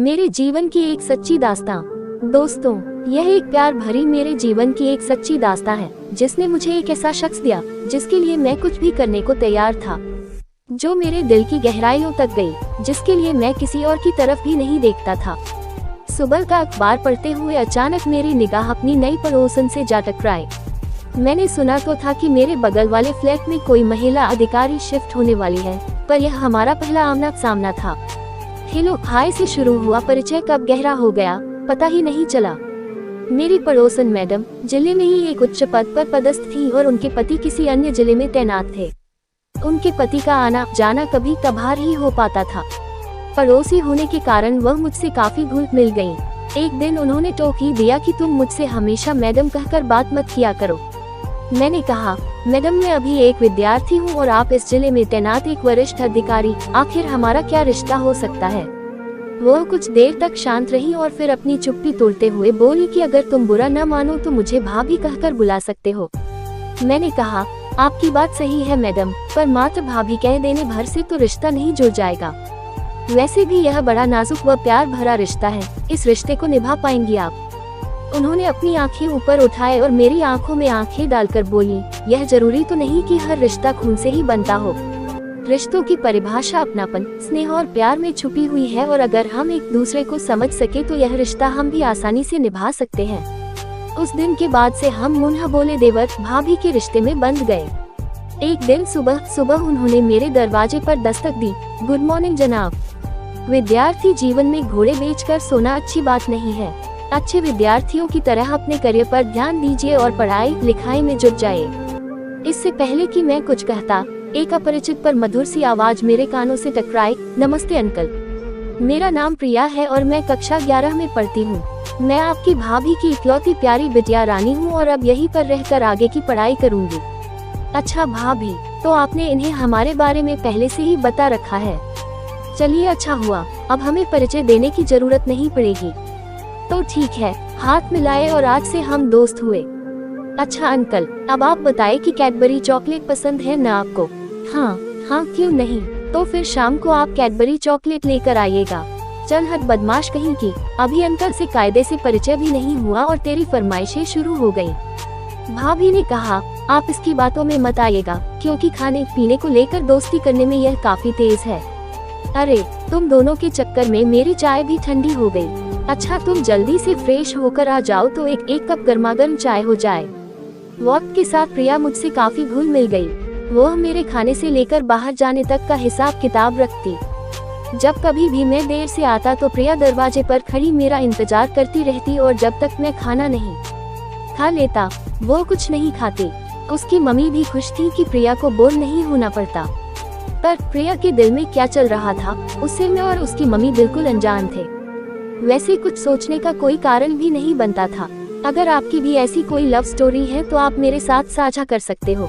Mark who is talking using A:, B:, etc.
A: मेरे जीवन की एक सच्ची दास्तां। दोस्तों, यह एक प्यार भरी मेरे जीवन की एक सच्ची दास्तां है, जिसने मुझे एक ऐसा शख्स दिया जिसके लिए मैं कुछ भी करने को तैयार था, जो मेरे दिल की गहराइयों तक गई, जिसके लिए मैं किसी और की तरफ भी नहीं देखता था। सुबह का अखबार पढ़ते हुए अचानक मेरी निगाह अपनी नई पड़ोसन से जा टकराई। मैंने सुना तो था कि मेरे बगल वाले फ्लैट में कोई महिला अधिकारी शिफ्ट होने वाली है, पर यह हमारा पहला आमना सामना था। हेलो हाय से शुरू हुआ परिचय कब गहरा हो गया पता ही नहीं चला। मेरी पड़ोसन मैडम जिले में ही एक उच्च पद पर पदस्थ थी और उनके पति किसी अन्य जिले में तैनात थे। उनके पति का आना जाना कभी कभार ही हो पाता था। पड़ोसी होने के कारण वह मुझसे काफी घुल मिल गईं। एक दिन उन्होंने टोक ही दिया कि तुम मुझसे हमेशा मैडम कहकर बात मत किया करो। मैंने कहा, मैडम मैं अभी एक विद्यार्थी हूँ और आप इस जिले में तैनात एक वरिष्ठ अधिकारी, आखिर हमारा क्या रिश्ता हो सकता है। वह कुछ देर तक शांत रही और फिर अपनी चुप्पी तोड़ते हुए बोली कि अगर तुम बुरा न मानो तो मुझे भाभी कहकर बुला सकते हो। मैंने कहा, आपकी बात सही है मैडम, पर मात्र भाभी कह देने भर से तो रिश्ता नहीं जुड़ जाएगा। वैसे भी यह बड़ा नाजुक व प्यार भरा रिश्ता है, इस रिश्ते को निभा पाएंगी आप। उन्होंने अपनी आंखें ऊपर उठाए और मेरी आंखों में आंखें डालकर बोली, यह जरूरी तो नहीं कि हर रिश्ता खून से ही बनता हो। रिश्तों की परिभाषा अपनापन, स्नेह और प्यार में छुपी हुई है और अगर हम एक दूसरे को समझ सके तो यह रिश्ता हम भी आसानी से निभा सकते हैं। उस दिन के बाद से हम मुन्हा बोले देवर भाभी के रिश्ते में बंध गए। एक दिन सुबह उन्होंने मेरे दरवाजे पर दस्तक दी। गुड मॉर्निंग जनाब। विद्यार्थी जीवन में घोड़े बेचकर सोना अच्छी बात नहीं है। अच्छे विद्यार्थियों की तरह अपने करियर पर ध्यान दीजिए और पढ़ाई लिखाई में जुट जाइए। इससे पहले कि मैं कुछ कहता, एक अपरिचित पर मधुर सी आवाज मेरे कानों से टकराई। नमस्ते अंकल, मेरा नाम प्रिया है और मैं कक्षा 11 में पढ़ती हूँ। मैं आपकी भाभी की इकलौती प्यारी बिटिया रानी हूँ और अब यहीं पर रहकर आगे की पढ़ाई करूँगी। अच्छा भाभी, तो आपने इन्हें हमारे बारे में पहले से ही बता रखा है। चलिए अच्छा हुआ, अब हमें परिचय देने की जरूरत नहीं पड़ेगी। तो ठीक है, हाथ मिलाए और आज से हम दोस्त हुए। अच्छा अंकल, अब आप बताएं कि कैडबरी चॉकलेट पसंद है ना आपको। हाँ क्यों नहीं, तो फिर शाम को आप कैडबरी चॉकलेट लेकर आइएगा। चल हट बदमाश कहीं की, अभी अंकल से कायदे से परिचय भी नहीं हुआ और तेरी फरमाइशें शुरू हो गयी। भाभी ने कहा, आप इसकी बातों में मत आइएगा, क्योंकि खाने पीने को लेकर दोस्ती करने में यह काफी तेज है। अरे तुम दोनों के चक्कर में मेरी चाय भी ठंडी हो गई। अच्छा तुम जल्दी से फ्रेश होकर आ जाओ तो एक कप गर्मागर्म चाय हो जाए। वक्त के साथ प्रिया मुझसे काफी घुल मिल गई। वह मेरे खाने से लेकर बाहर जाने तक का हिसाब किताब रखती। जब कभी भी मैं देर से आता तो प्रिया दरवाजे पर खड़ी मेरा इंतजार करती रहती और जब तक मैं खाना नहीं खा लेता वो कुछ नहीं खाती। उसकी मम्मी भी खुश थी कि प्रिया को बोर नहीं होना पड़ता। पर प्रिया के दिल में क्या चल रहा था, उससे मैं और उसकी मम्मी बिल्कुल अनजान थे। वैसे कुछ सोचने का कोई कारण भी नहीं बनता था। अगर आपकी भी ऐसी कोई लव स्टोरी है तो आप मेरे साथ साझा कर सकते हो।